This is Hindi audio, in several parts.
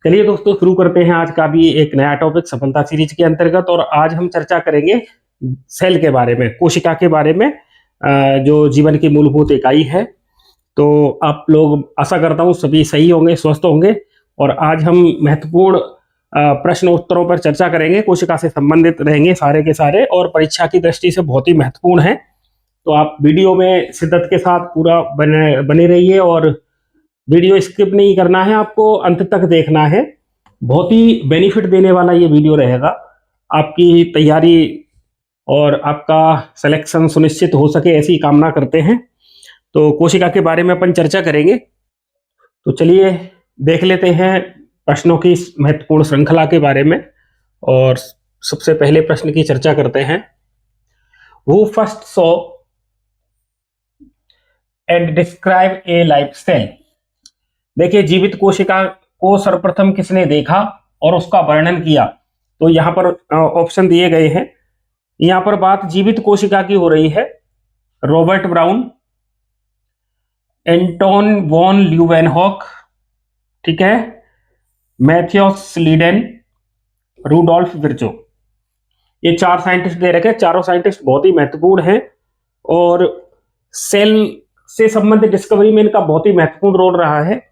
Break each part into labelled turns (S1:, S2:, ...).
S1: चलिए दोस्तों, शुरू करते हैं आज का भी एक नया टॉपिक सफलता सीरीज के अंतर्गत। और आज हम चर्चा करेंगे सेल के बारे में, कोशिका के बारे में, जो जीवन की मूलभूत इकाई है। तो आप लोग, आशा करता हूँ सभी सही होंगे, स्वस्थ होंगे। और आज हम महत्वपूर्ण प्रश्न उत्तरों पर चर्चा करेंगे, कोशिका से संबंधित रहेंगे सारे के सारे, और परीक्षा की दृष्टि से बहुत ही महत्वपूर्ण है। तो आप वीडियो में शिद्दत के साथ पूरा बने रहिए, और वीडियो स्किप नहीं करना है, आपको अंत तक देखना है। बहुत ही बेनिफिट देने वाला ये वीडियो रहेगा। आपकी तैयारी और आपका सिलेक्शन सुनिश्चित हो सके, ऐसी कामना करते हैं। तो कोशिका के बारे में अपन चर्चा करेंगे। तो चलिए देख लेते हैं प्रश्नों की इस महत्वपूर्ण श्रृंखला के बारे में। और सबसे पहले प्रश्न की चर्चा करते हैं। Who first saw and describe a life cell. देखिए, जीवित कोशिका को सर्वप्रथम किसने देखा और उसका वर्णन किया? तो यहाँ पर ऑप्शन दिए गए हैं। यहाँ पर बात जीवित कोशिका की हो रही है। Robert brown, Anton von Leeuwenhoek, ठीक है, मैथ्यूस लीडेन, रूडोल्फ विर्चो। ये चार साइंटिस्ट दे रखे। चारों साइंटिस्ट बहुत ही महत्वपूर्ण हैं और सेल से संबंधित डिस्कवरी में इनका बहुत ही महत्वपूर्ण रोल रहा है।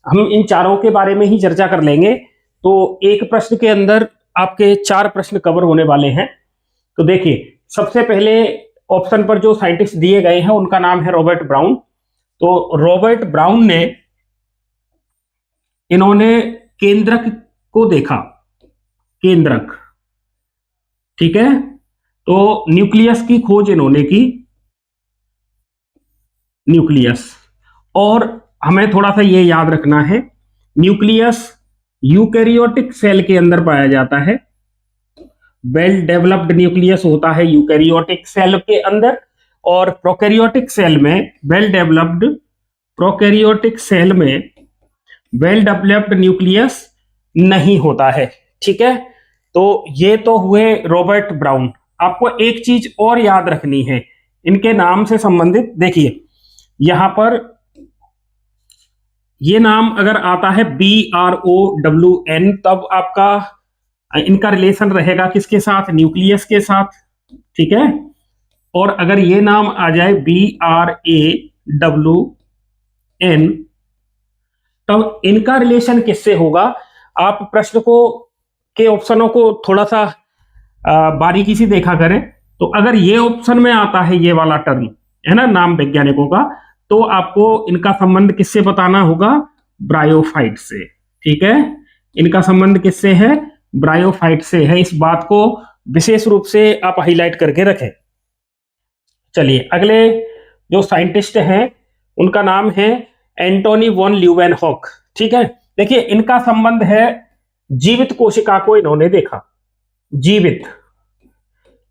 S1: हम इन चारों के बारे में ही चर्चा कर लेंगे। तो एक प्रश्न के अंदर आपके चार प्रश्न कवर होने वाले हैं। तो देखिए, सबसे पहले ऑप्शन पर जो साइंटिस्ट दिए गए हैं उनका नाम है रॉबर्ट ब्राउन। तो रॉबर्ट ब्राउन ने, इन्होंने केंद्रक को देखा। केंद्रक, ठीक है। तो न्यूक्लियस की खोज इन्होंने की। न्यूक्लियस, और हमें थोड़ा सा ये याद रखना है, न्यूक्लियस यूकैरियोटिक सेल के अंदर पाया जाता है। वेल डेवलप्ड न्यूक्लियस होता है यूकैरियोटिक सेल के अंदर, और प्रोकैरियोटिक सेल में वेल डेवलप्ड, प्रोकैरियोटिक सेल में वेल डेवलप्ड न्यूक्लियस नहीं होता है, ठीक है। तो ये तो हुए रॉबर्ट ब्राउन। आपको एक चीज और याद रखनी है इनके नाम से संबंधित। देखिए, यहां पर ये नाम अगर आता है BROWN, तब आपका इनका रिलेशन रहेगा किसके साथ? न्यूक्लियस के साथ, ठीक है। और अगर ये नाम आ जाए BRAWN, तब इनका रिलेशन किससे होगा? आप प्रश्न को के ऑप्शनों को थोड़ा सा बारीकी से देखा करें। तो अगर ये ऑप्शन में आता है, ये वाला टर्म है ना, नाम वैज्ञानिकों का, तो आपको इनका संबंध किससे बताना होगा? ब्रायोफाइट से, ठीक है। इनका संबंध किससे है? ब्रायोफाइट से है। इस बात को विशेष रूप से आप हाईलाइट करके रखें। चलिए, अगले जो साइंटिस्ट हैं उनका नाम है एंटोनी वॉन ल्यूवेनहॉक, ठीक है। देखिए, इनका संबंध है, जीवित कोशिका को इन्होंने देखा।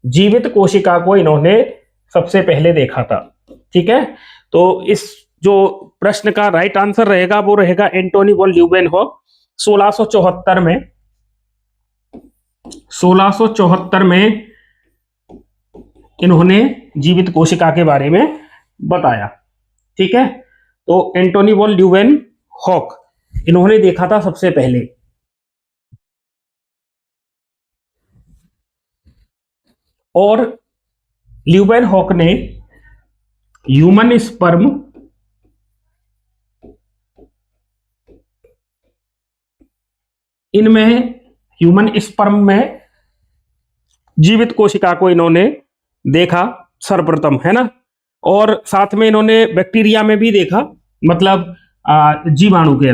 S1: जीवित कोशिका को इन्होंने सबसे पहले देखा था, ठीक है। तो इस जो प्रश्न का राइट आंसर रहेगा वो रहेगा एंटोनी वॉन ल्यूवेनहॉक। 1674 में इन्होंने जीवित कोशिका के बारे में बताया, ठीक है। तो एंटोनी वॉन ल्यूवेनहॉक इन्होंने देखा था सबसे पहले। और ल्यूवेनहॉक ने ह्यूमन स्पर्म ह्यूमन स्पर्म में जीवित कोशिका को इन्होंने देखा सर्वप्रथम, है ना। और साथ में इन्होंने बैक्टीरिया में भी देखा, मतलब जीवाणु के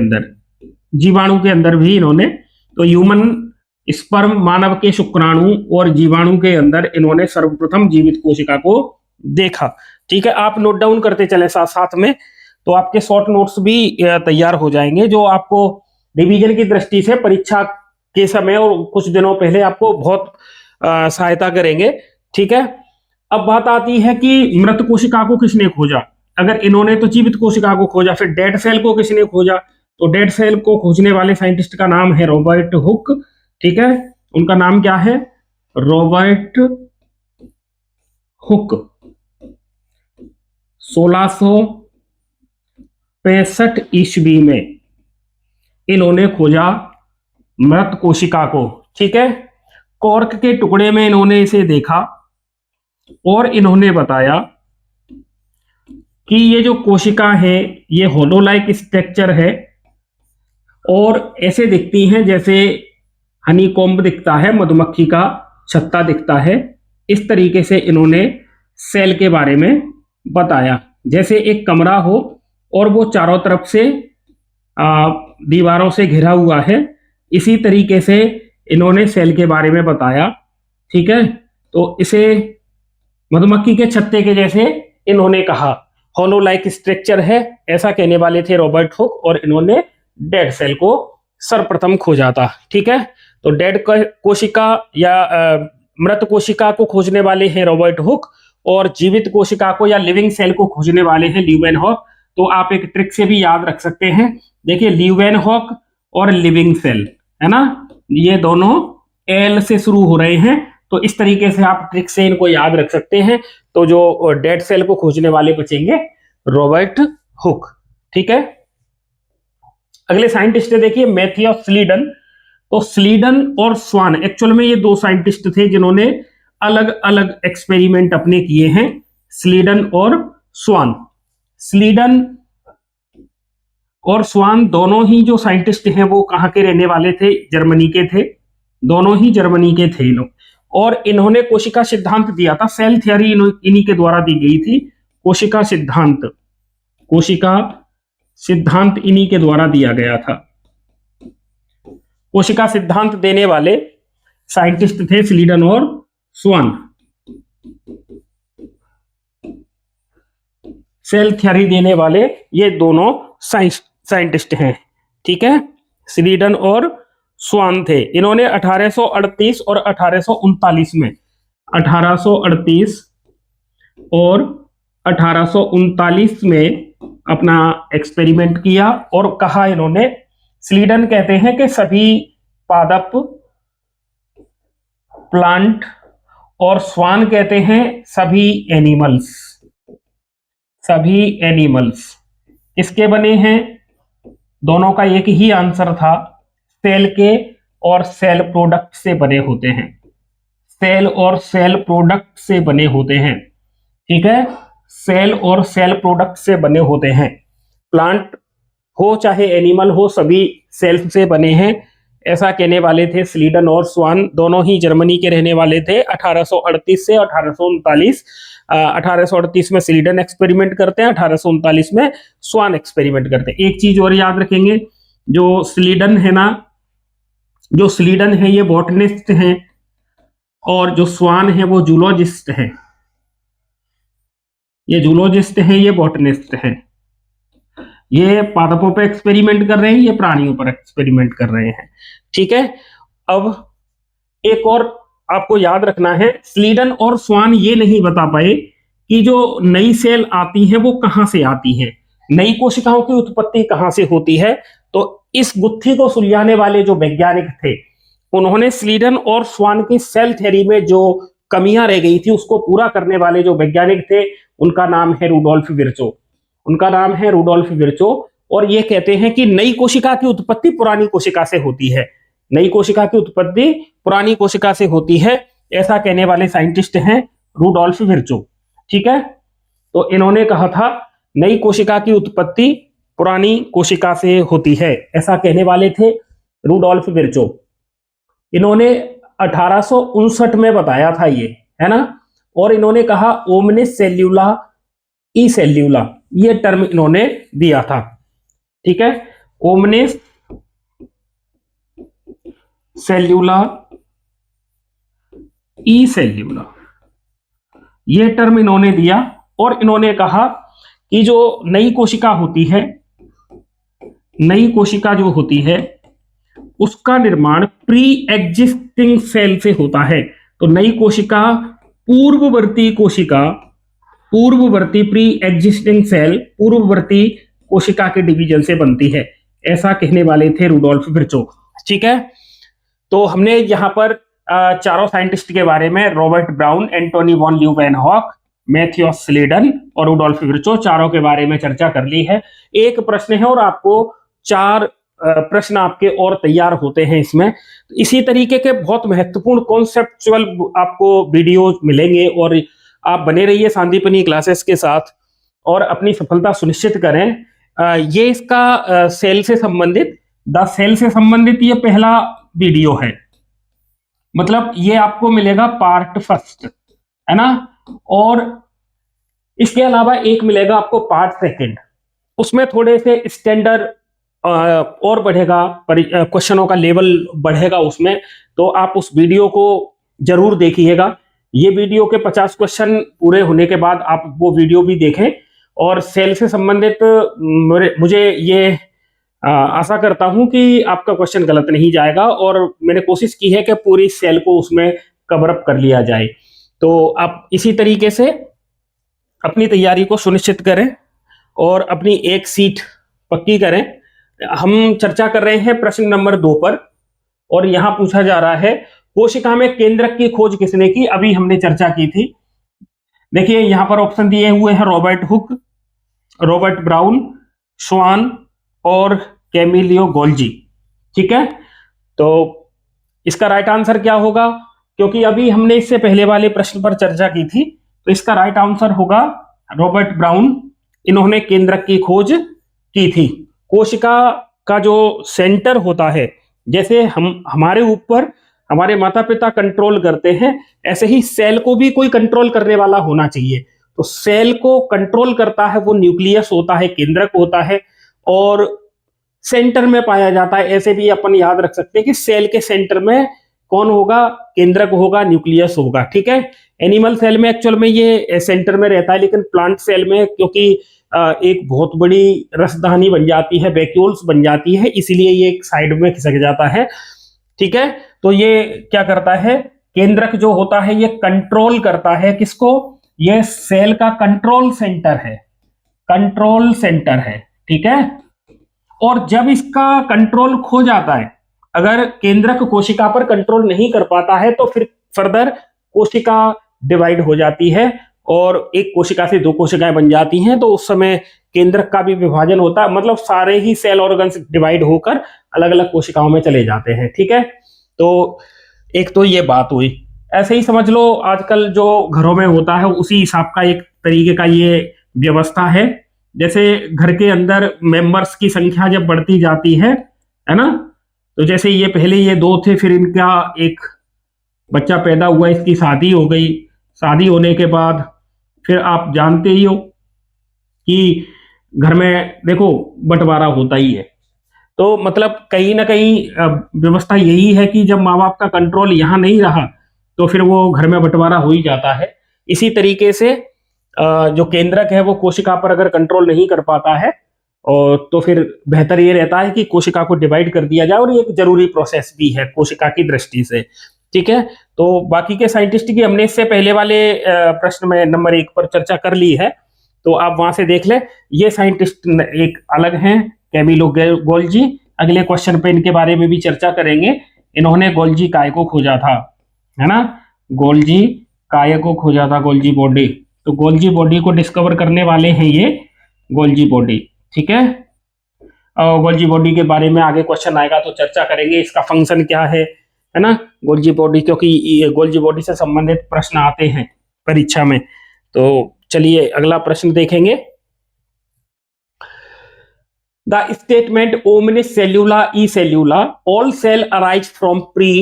S1: अंदर भी इन्होंने। तो ह्यूमन स्पर्म, मानव के शुक्राणु और जीवाणु के अंदर इन्होंने सर्वप्रथम जीवित कोशिका को देखा, ठीक है। आप नोट डाउन करते चले साथ साथ में, तो आपके शॉर्ट नोट्स भी तैयार हो जाएंगे, जो आपको रिवीजन की दृष्टि से परीक्षा के समय और कुछ दिनों पहले आपको बहुत सहायता करेंगे, ठीक है। अब बात आती है कि मृत कोशिका को किसने खोजा। अगर इन्होंने तो जीवित कोशिका को खोजा, फिर डेड सेल को किसने खोजा? तो डेड सेल को खोजने वाले साइंटिस्ट का नाम है रॉबर्ट हुक, ठीक है। उनका नाम क्या है? Robert Hooke. 1665 ईस्वी में इन्होंने खोजा मृत कोशिका को, ठीक है, कॉर्क के टुकड़े में इन्होंने इसे देखा और इन्होंने बताया कि ये जो कोशिका है ये होलो लाइक स्ट्रक्चर है और ऐसे दिखती हैं जैसे हनी कॉम्ब दिखता है, मधुमक्खी का छत्ता दिखता है। इस तरीके से इन्होंने सेल के बारे में बताया, जैसे एक कमरा हो और वो चारों तरफ से दीवारों से घिरा हुआ है, इसी तरीके से इन्होंने सेल के बारे में बताया, ठीक है। तो इसे मधुमक्खी के छत्ते के जैसे इन्होंने कहा, होलो लाइक स्ट्रक्चर है, ऐसा कहने वाले थे रॉबर्ट हुक और इन्होंने डेड सेल को सर्वप्रथम खोजा था, ठीक है। तो डेड कोशिका या मृत कोशिका को खोजने वाले हैं रॉबर्ट हुक और जीवित कोशिका को या लिविंग सेल को खोजने वाले हैं ल्यूवेनहॉक। तो आप एक ट्रिक से भी याद रख सकते हैं, देखिए ल्यूवेनहॉक और लिविंग सेल है ना, ये दोनों एल से शुरू हो रहे हैं, तो इस तरीके से आप ट्रिक से इनको याद रख सकते हैं। तो जो डेड सेल को खोजने वाले बचेंगे रॉबर्ट हुक, ठीक है। अगले साइंटिस्ट देखिए मैथ्यू स्लीडन। तो स्लीडन और स्वान एक्चुअल में ये दो साइंटिस्ट थे जिन्होंने अलग अलग एक्सपेरिमेंट अपने किए हैं, स्लीडन और स्वान। स्लीडन और स्वान दोनों ही जो साइंटिस्ट हैं वो कहां के रहने वाले थे, जर्मनी के थे, दोनों ही जर्मनी के थे लोग। और इन्होंने कोशिका सिद्धांत दिया था, सेल थियरी इन्हीं के द्वारा दी गई थी। कोशिका सिद्धांत इन्हीं के द्वारा दिया गया था। कोशिका सिद्धांत देने वाले साइंटिस्ट थे स्लीडन और स्वान। सेल थ्योरी देने वाले ये दोनों साइंटिस्ट हैं, ठीक है, स्लीडन और स्वान थे। इन्होंने 1838 और 1839 में 1838 और 1839 में अपना एक्सपेरिमेंट किया और कहा इन्होंने, स्लीडन कहते हैं कि सभी पादप प्लांट और स्वान कहते हैं सभी एनिमल्स किसके बने हैं, दोनों का एक ही आंसर था, सेल के और सेल प्रोडक्ट से बने होते हैं, सेल और सेल प्रोडक्ट से बने होते हैं, ठीक है, सेल और सेल प्रोडक्ट से बने होते हैं। प्लांट हो चाहे एनिमल हो सभी सेल से बने हैं, ऐसा कहने वाले थे स्लीडन और स्वान। दोनों ही जर्मनी के रहने वाले थे। 1838 से 1839, 1838 में स्लीडन एक्सपेरिमेंट करते हैं, 1839 में स्वान एक्सपेरिमेंट करते हैं। एक चीज और याद रखेंगे, जो स्लीडन है ये बॉटनिस्ट हैं और जो स्वान है वो जूलॉजिस्ट है। ये जूलॉजिस्ट है, ये बॉटनिस्ट है। ये पादपों पर एक्सपेरिमेंट कर रहे हैं, ये प्राणियों पर एक्सपेरिमेंट कर रहे हैं, ठीक है। अब एक और आपको याद रखना है, स्लीडन और स्वान ये नहीं बता पाए कि जो नई सेल आती है वो कहां से आती है, नई कोशिकाओं की उत्पत्ति कहां से होती है। तो इस गुत्थी को सुलझाने वाले जो वैज्ञानिक थे उन्होंने स्लीडन और स्वान की सेल थ्योरी में जो कमियां रह गई थी उसको पूरा करने वाले जो वैज्ञानिक थे उनका नाम है रुडोल्फ विर्चो। और ये कहते हैं कि नई कोशिका की उत्पत्ति पुरानी कोशिका से होती है, नई कोशिका की उत्पत्ति पुरानी कोशिका से होती है, ऐसा कहने वाले साइंटिस्ट हैं रुडोल्फ विर्चो, ठीक है। तो इन्होंने कहा था नई कोशिका की उत्पत्ति पुरानी कोशिका से होती है, ऐसा कहने वाले थे रुडोल्फ विर्चो। इन्होंने 1859 में बताया था ये, है ना। और इन्होंने कहा ओमनिस सेल्यूला ई सेल्यूला, ये टर्म इन्होंने दिया था, ठीक है, ओमनिस सेल्यूला ई सेल्यूला, ये टर्म इन्होंने दिया। और इन्होंने कहा कि जो नई कोशिका होती है, नई कोशिका जो होती है उसका निर्माण प्री एग्जिस्टिंग सेल से होता है। तो नई कोशिका पूर्ववर्ती प्री एग्जिस्टिंग सेल, पूर्ववर्ती कोशिका के डिवीजन से बनती है, ऐसा कहने वाले थे रुडोल्फ विर्चो, ठीक है। तो हमने यहाँ पर चारों साइंटिस्ट के बारे में, Robert brown, Antony von Leeuwenhoek, Matthew स्लीडन और रुडोल्फ विर्चो, चारों के बारे में चर्चा कर ली है। एक प्रश्न है और आपको 4 प्रश्न आपके और तैयार होते हैं इसमें। तो इसी तरीके के बहुत महत्वपूर्ण कॉन्सेप्चुअल आपको वीडियो मिलेंगे और आप बने रहिए सांदीपनी क्लासेस के साथ और अपनी सफलता सुनिश्चित करें। ये इसका सेल से संबंधित, द सेल से संबंधित ये पहला वीडियो है, मतलब ये आपको मिलेगा पार्ट फर्स्ट, है ना। और इसके अलावा एक मिलेगा आपको पार्ट सेकंड, उसमें थोड़े से स्टैंडर्ड और बढ़ेगा, क्वेश्चनों का लेवल बढ़ेगा उसमें। तो आप उस वीडियो को जरूर देखिएगा। ये वीडियो के 50 क्वेश्चन पूरे होने के बाद आप वो वीडियो भी देखें। और सेल से संबंधित मुझे ये आशा करता हूं कि आपका क्वेश्चन गलत नहीं जाएगा और मैंने कोशिश की है कि पूरी सेल को उसमें कवर अप कर लिया जाए। तो आप इसी तरीके से अपनी तैयारी को सुनिश्चित करें और अपनी एक सीट पक्की करें। हम चर्चा कर रहे हैं प्रश्न नंबर 2 पर और यहां पूछा जा रहा है कोशिका में केंद्रक की खोज किसने की। अभी हमने चर्चा की थी। देखिए यहां पर ऑप्शन दिए हुए हैं रॉबर्ट हुक, रॉबर्ट ब्राउन, स्वान और कैमिलियो गोल्जी। ठीक है, तो इसका राइट आंसर क्या होगा? क्योंकि अभी हमने इससे पहले वाले प्रश्न पर चर्चा की थी, तो इसका राइट आंसर होगा रॉबर्ट ब्राउन। इन्होंने केंद्रक की खोज की थी। कोशिका का जो सेंटर होता है, जैसे हमारे ऊपर हमारे माता पिता कंट्रोल करते हैं, ऐसे ही सेल को भी कोई कंट्रोल करने वाला होना चाहिए। तो सेल को कंट्रोल करता है वो न्यूक्लियस होता है, केंद्रक होता है, और सेंटर में पाया जाता है। ऐसे भी अपन याद रख सकते हैं कि सेल के सेंटर में कौन होगा? केंद्रक होगा, न्यूक्लियस होगा। ठीक है, एनिमल सेल में एक्चुअल में ये सेंटर में रहता है, लेकिन प्लांट सेल में क्योंकि एक बहुत बड़ी रसदानी बन जाती है, वैक्यूल्स बन जाती है, इसीलिए ये एक साइड में खिसक जाता है। ठीक है, तो ये क्या करता है? केंद्रक जो होता है ये कंट्रोल करता है किसको? ये सेल का कंट्रोल सेंटर है, कंट्रोल सेंटर है। ठीक है, और जब इसका कंट्रोल खो जाता है, अगर केंद्रक कोशिका पर कंट्रोल नहीं कर पाता है, तो फिर फर्दर कोशिका डिवाइड हो जाती है और एक कोशिका से 2 कोशिकाएं बन जाती हैं। तो उस समय केंद्रक का भी विभाजन होता है, मतलब सारे ही सेल ऑर्गन्स डिवाइड होकर अलग अलग कोशिकाओं में चले जाते हैं। ठीक है, तो एक तो ये बात हुई। ऐसे ही समझ लो आजकल जो घरों में होता है उसी हिसाब का एक तरीके का ये व्यवस्था है। जैसे घर के अंदर मेंबर्स की संख्या जब बढ़ती जाती है ना, तो जैसे ये पहले ये 2 थे, फिर इनका एक बच्चा पैदा हुआ, इसकी शादी हो गई। शादी होने के बाद फिर आप जानते ही हो कि घर में देखो बंटवारा होता ही है। तो मतलब कहीं ना कहीं व्यवस्था यही है कि जब माँ बाप का कंट्रोल यहाँ नहीं रहा तो फिर वो घर में बंटवारा हो ही जाता है। इसी तरीके से जो केंद्रक है वो कोशिका पर अगर कंट्रोल नहीं कर पाता है और तो फिर बेहतर ये रहता है कि कोशिका को डिवाइड कर दिया जाए, और ये एक जरूरी प्रोसेस भी है कोशिका की दृष्टि से। ठीक है, तो बाकी के साइंटिस्ट की हमने इससे पहले वाले प्रश्न में नंबर 1 पर चर्चा कर ली है, तो आप वहां से देख लें। ये साइंटिस्ट एक अलग हैं, कैमिलो गोल्जी। अगले क्वेश्चन पे इनके बारे में भी चर्चा करेंगे। इन्होंने गोल्जी काय को खोजा था, है ना। गोल्जी काय को खोजा था, गोल्जी बॉडी। तो गोल्जी बॉडी को डिस्कवर करने वाले हैं ये गोल्जी बॉडी। ठीक है, गोल्जी बॉडी के बारे में आगे क्वेश्चन आएगा तो चर्चा करेंगे, इसका फंक्शन क्या है ना, गोल्जी बॉडी, क्योंकि ये गोल्जी बॉडी से संबंधित प्रश्न आते हैं परीक्षा में। तो चलिए अगला प्रश्न देखेंगे। द स्टेटमेंट ओमनिस सेल्यूला ई सेल्यूला all cell arise from pre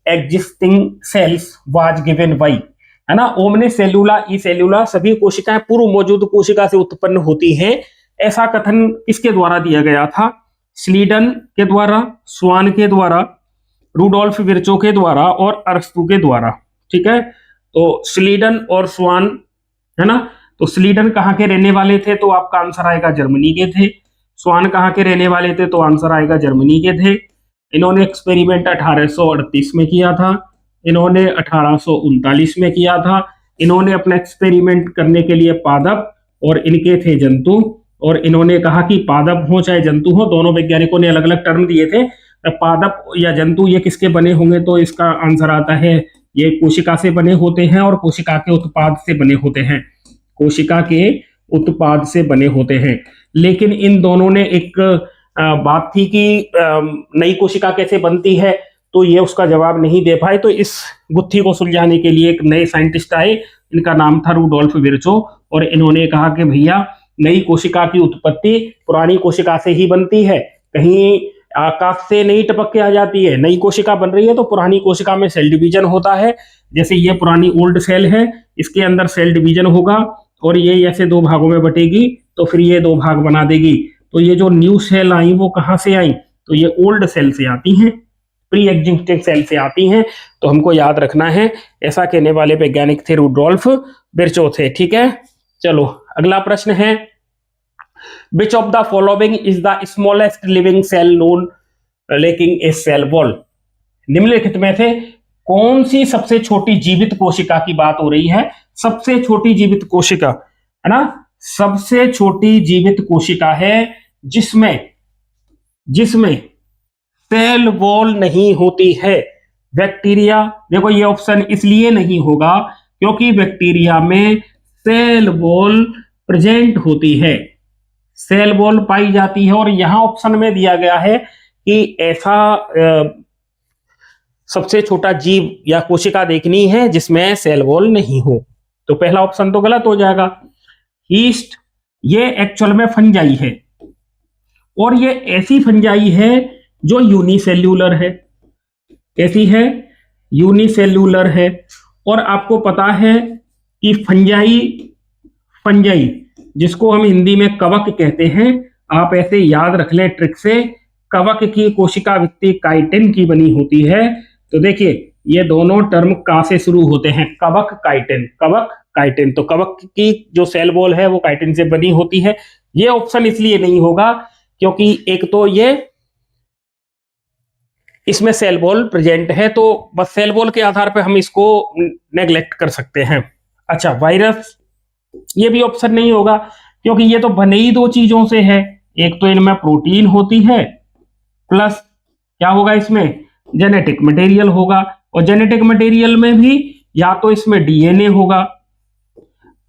S1: existing cells was given by, है ना। ओमनिस सेल्यूला ई सेल्यूला सभी कोशिकाएं पूर्व मौजूद कोशिका से उत्पन्न होती हैं, ऐसा कथन किसके द्वारा दिया गया था? स्लीडन के द्वारा, स्वान के द्वारा, रूडोल्फ विर्चो के द्वारा और अरस्तु के द्वारा। ठीक है, तो स्लीडन और स्वान, है ना। तो स्लीडन कहाँ के रहने वाले थे? तो आपका आंसर आएगा जर्मनी के थे। स्वान कहाँ के रहने वाले थे? तो आंसर आएगा जर्मनी के थे। इन्होंने एक्सपेरिमेंट 1838 में किया था, इन्होंने 1839 में किया था। इन्होंने अपना एक्सपेरिमेंट करने के लिए पादप और इनके थे जंतु, और इन्होंने कहा कि पादप हो चाहे जंतु हो, दोनों वैज्ञानिकों ने अलग अलग टर्म दिए थे। पादप या जंतु ये किसके बने होंगे? तो इसका आंसर आता है ये कोशिका से बने होते हैं और कोशिका के उत्पाद से बने होते हैं, कोशिका के उत्पाद से बने होते हैं। लेकिन इन दोनों ने एक बात थी कि नई कोशिका कैसे बनती है, तो ये उसका जवाब नहीं दे पाए। तो इस गुत्थी को सुलझाने के लिए एक नए साइंटिस्ट आए, इनका नाम था रुडोल्फ विर्चो, और इन्होंने कहा कि भैया नई कोशिका की उत्पत्ति पुरानी कोशिका से ही बनती है, कहीं आकाश से नहीं टपक के आ जाती है। नई कोशिका बन रही है तो पुरानी कोशिका में सेल डिवीजन होता है, जैसे ये पुरानी ओल्ड सेल है, इसके अंदर सेल डिवीजन होगा और ये ऐसे दो भागों में बटेगी, तो फिर ये दो भाग बना देगी। तो ये जो न्यू सेल आई वो कहाँ से आई, तो ये ओल्ड सेल से आती हैं, प्री एग्जिस्टिंग सेल से आती हैं। तो हमको याद रखना है, ऐसा कहने वाले वैज्ञानिक थे रुडोल्फ विर्चो थे। ठीक है, चलो अगला प्रश्न है, which of the following is the smallest living cell known lacking a cell wall. निम्नलिखित में से कौन सी सबसे छोटी जीवित कोशिका की बात हो रही है। सबसे छोटी जीवित कोशिका है ना, सबसे छोटी जीवित कोशिका है जिसमें सेल वॉल नहीं होती है। बैक्टीरिया, देखो ये ऑप्शन इसलिए नहीं होगा क्योंकि बैक्टीरिया में सेल वॉल प्रेजेंट होती है, सेल वॉल पाई जाती है, और यहां ऑप्शन में दिया गया है कि ऐसा सबसे छोटा जीव या कोशिका देखनी है जिसमें सेल वॉल नहीं हो। तो पहला ऑप्शन तो गलत हो जाएगा। ईस्ट, ये एक्चुअल में फंजाई है, और ये ऐसी फंजाई है जो यूनिसेल्यूलर है। कैसी है, यूनिसेल्यूलर है। और आपको पता है कि फंजाई जिसको हम हिंदी में कवक कहते हैं, आप ऐसे याद रख लें ट्रिक से, कवक की कोशिका वित्ती काइटिन की बनी होती है। तो देखिए ये दोनों टर्म का से शुरू होते हैं, कवक काइटिन, कवक काइटिन। तो कवक की जो सेल वॉल है वो काइटिन से बनी होती है। ये ऑप्शन इसलिए नहीं होगा क्योंकि एक तो ये इसमें सेल वॉल प्रेजेंट है, तो बस सेल वॉल के आधार पर हम इसको नेग्लेक्ट कर सकते हैं। अच्छा, वायरस, ये भी ऑप्शन नहीं होगा क्योंकि ये तो बने ही दो चीजों से है, एक तो इनमें प्रोटीन होती है प्लस क्या होगा इसमें जेनेटिक मटेरियल होगा, और जेनेटिक मटेरियल में भी या तो इसमें डीएनए होगा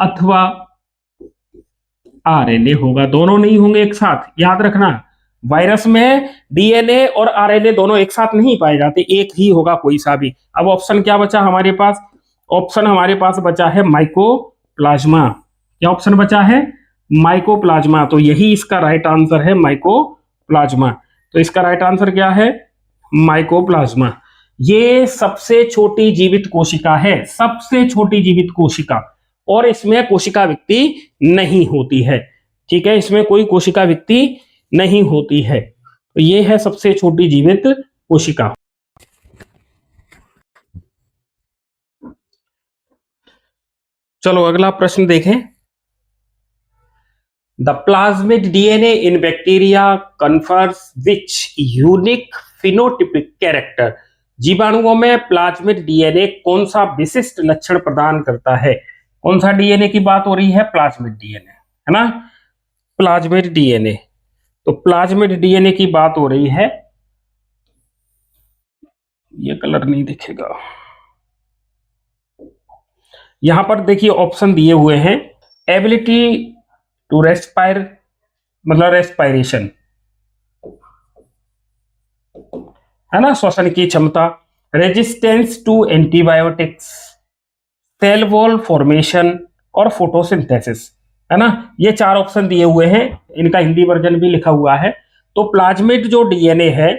S1: अथवा आरएनए होगा, दोनों नहीं होंगे एक साथ। याद रखना वायरस में डीएनए और आरएनए दोनों एक साथ नहीं पाए जाते, एक ही होगा कोई सा भी। अब ऑप्शन क्या बचा हमारे पास, ऑप्शन हमारे पास बचा है माइकोप्लाज्मा। क्या ऑप्शन बचा है, माइकोप्लाज्मा। तो यही इसका राइट आंसर है, माइकोप्लाज्मा। तो इसका राइट आंसर क्या है, माइकोप्लाज्मा। ये सबसे छोटी जीवित कोशिका है, सबसे छोटी जीवित कोशिका, और इसमें कोशिका वित्ती नहीं होती है। ठीक है, इसमें कोई कोशिका वित्ती नहीं होती है। तो ये है सबसे छोटी जीवित कोशिका। चलो अगला प्रश्न देखें, the plasmid DNA in bacteria confers which unique phenotypic character. जीवाणुओं में प्लाज्मिड डीएनए कौन सा विशिष्ट लक्षण प्रदान करता है। कौन सा डीएनए की बात हो रही है, प्लाज्मिड डीएनए, है ना, प्लाज्मिड डीएनए। तो प्लाज्मिड डीएनए की बात हो रही है, ये कलर नहीं दिखेगा, यहां पर देखिए ऑप्शन दिए हुए हैं, एबिलिटी टू रेस्पायर, मतलब रेस्पायरेशन, है ना, श्वसन की क्षमता, resistance to antibiotics, cell wall formation और फोटोसिंथेसिस, है ना। ये चार ऑप्शन दिए हुए हैं, इनका हिंदी वर्जन भी लिखा हुआ है। तो प्लाज्मिड जो डीएनए है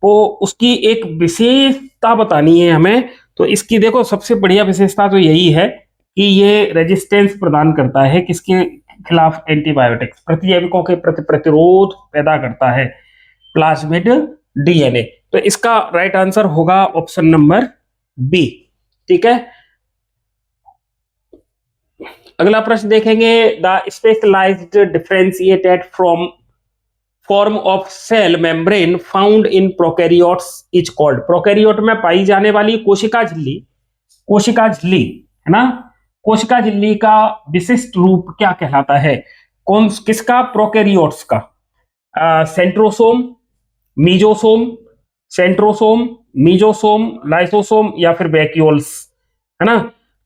S1: वो उसकी एक विशेषता बतानी है हमें। तो इसकी देखो सबसे बढ़िया विशेषता तो यही है कि ये रेजिस्टेंस प्रदान करता है किसके खिलाफ, एंटीबायोटिक्स, प्रतिजैविकों के प्रति प्रतिरोध पैदा करता है प्लाज्मिड डीएनए। तो इसका राइट आंसर होगा ऑप्शन नंबर बी। ठीक है, अगला प्रश्न देखेंगे, the specialized differentiated from form of cell membrane found in prokaryotes is called. Prokaryote में पाई जाने वाली कोशिका झिल्ली, कोशिका झिल्ली, है ना, कोशिका झिल्ली का विशिष्ट रूप क्या कहलाता है, कौन किसका, प्रोकैरियोट्स का, centrosome, mesosome, centrosome, mesosome, lysosome या फिर वैक्यूल्स, है ना।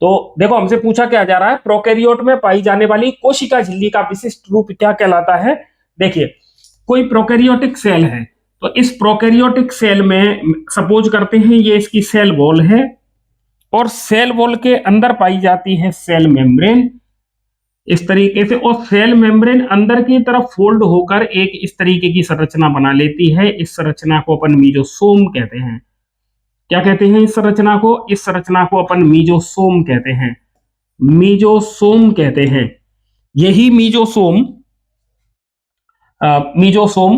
S1: तो देखो हमसे पूछा क्या जा रहा है, प्रोकैरियोट में पाई जाने वाली कोशिका झिल्ली का विशिष्ट रूप क्या कहलाता है। देखिए कोई प्रोकैरियोटिक सेल है, तो इस प्रोकैरियोटिक सेल में सपोज करते हैं ये इसकी सेल वॉल है, और सेल वॉल के अंदर पाई जाती है सेल मेम्ब्रेन इस तरीके से, और सेल मेम्ब्रेन अंदर की तरफ फोल्ड होकर एक इस तरीके की संरचना बना लेती है। इस संरचना को अपन मीजोसोम कहते हैं। क्या कहते हैं इस संरचना को? इस संरचना को अपन मीजोसोम कहते हैं। मीजोसोम कहते हैं। यही मीजोसोम मीजोसोम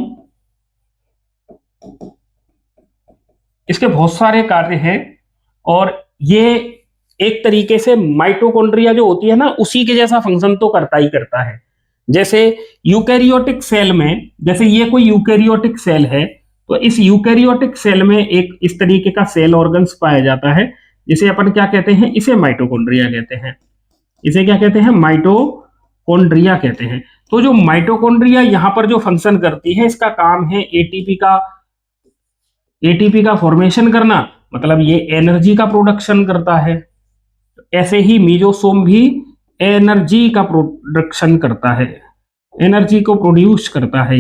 S1: इसके बहुत सारे कार्य हैं, और ये एक तरीके से माइटोकॉन्ड्रिया जो होती है ना, उसी के जैसा फंक्शन तो करता ही करता है। जैसे यूकैरियोटिक सेल में, जैसे ये कोई यूकैरियोटिक सेल है, तो इस यूकैरियोटिक सेल में एक इस तरीके का सेल ऑर्गन्स पाया जाता है, जिसे अपन क्या कहते हैं? इसे माइटोकॉन्ड्रिया कहते हैं। इसे क्या कहते हैं? माइटोकॉन्ड्रिया कहते हैं। तो जो माइटोकॉन्ड्रिया यहां पर जो फंक्शन करती है, इसका काम है एटीपी का फॉर्मेशन करना, मतलब ये एनर्जी का प्रोडक्शन करता है। ऐसे ही मीजोसोम भी एनर्जी का प्रोडक्शन करता है, एनर्जी को प्रोड्यूस करता है।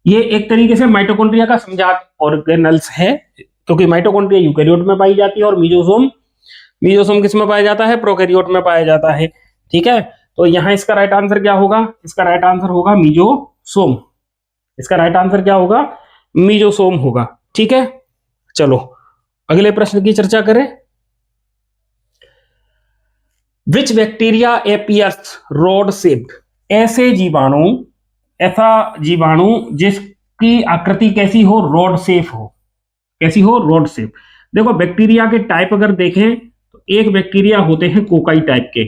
S1: ये एक तरीके से माइटोकॉन्ड्रिया का समजात ऑर्गेनल्स है, क्योंकि माइटोकॉन्ड्रिया यूकैरियोट में पाई जाती है और मीजोसोम किस में पाया जाता है? प्रोकैरियोट में पाया जाता है। ठीक है, तो यहां इसका राइट आंसर क्या होगा? इसका राइट आंसर होगा मीजोसोम। इसका राइट आंसर क्या होगा? मीजोसोम होगा। ठीक है, चलो अगले प्रश्न की चर्चा करें। विच बैक्टीरिया एपियर्स रॉड शेप्ड? ऐसा जीवाणु जिसकी आकृति कैसी हो? रॉड शेप हो। कैसी हो? Rod shape. देखो बैक्टीरिया के टाइप अगर देखें तो एक बैक्टीरिया होते हैं कोकाई टाइप के,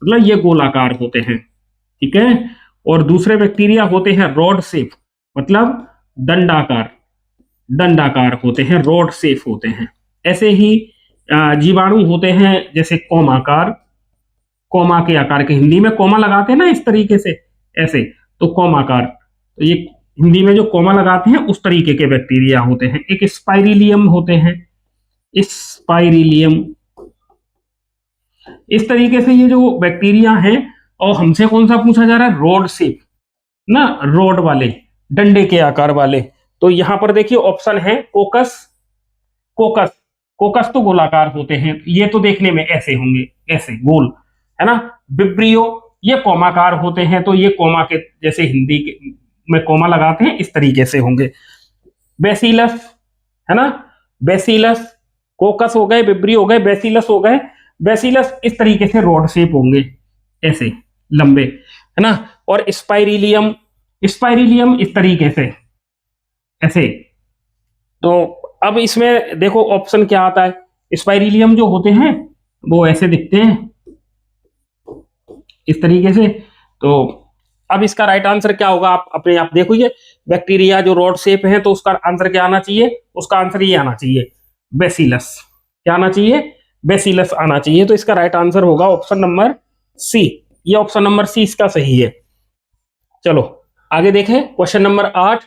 S1: मतलब ये गोलाकार होते हैं। ठीक है, और दूसरे बैक्टीरिया होते हैं रॉड शेप, मतलब दंडाकार होते हैं, रॉड शेप होते हैं। ऐसे ही जीवाणु होते हैं जैसे कोमाकार, कोमा के आकार के, हिंदी में कोमा लगाते हैं ना इस तरीके से, ऐसे, तो कोमाकार, तो ये हिंदी में जो कोमा लगाते हैं उस तरीके के बैक्टीरिया होते हैं। एक स्पाइरिलियम होते हैं, स्पाइरिलियम। इस तरीके से ये जो बैक्टीरिया हैं, और हमसे कौन सा पूछा जा रहा है? रॉड शेप ना, रॉड वाले, डंडे के आकार वाले। तो यहां पर देखिए ऑप्शन है कोकस। कोकस तो गोलाकार होते हैं, ये तो देखने में ऐसे होंगे, ऐसे गोल, है ना। विब्रियो ये कोमाकार होते हैं, तो ये कोमा के जैसे हिंदी में कोमा लगाते हैं इस तरीके से होंगे। बेसिलस, है ना, बेसिलस, कोकस हो गए, विब्रियो हो गए, बेसिलस हो गए। बेसिलस इस तरीके से रॉड शेप होंगे, ऐसे लंबे, है ना। और स्पाइरिलियम इस तरीके से, ऐसे। तो अब इसमें देखो ऑप्शन क्या आता है। स्पाइरिलियम जो होते हैं वो ऐसे दिखते हैं इस तरीके से। तो अब इसका राइट आंसर क्या होगा? आप अपने आप देखो, ये बैक्टीरिया जो रॉड शेप है, तो उसका आंसर क्या आना चाहिए? उसका आंसर ये आना चाहिए, बेसिलस। क्या आना चाहिए? बेसिलस आना चाहिए। तो इसका राइट आंसर होगा ऑप्शन नंबर सी। ये ऑप्शन नंबर सी इसका सही है। चलो आगे देखें, question number 8।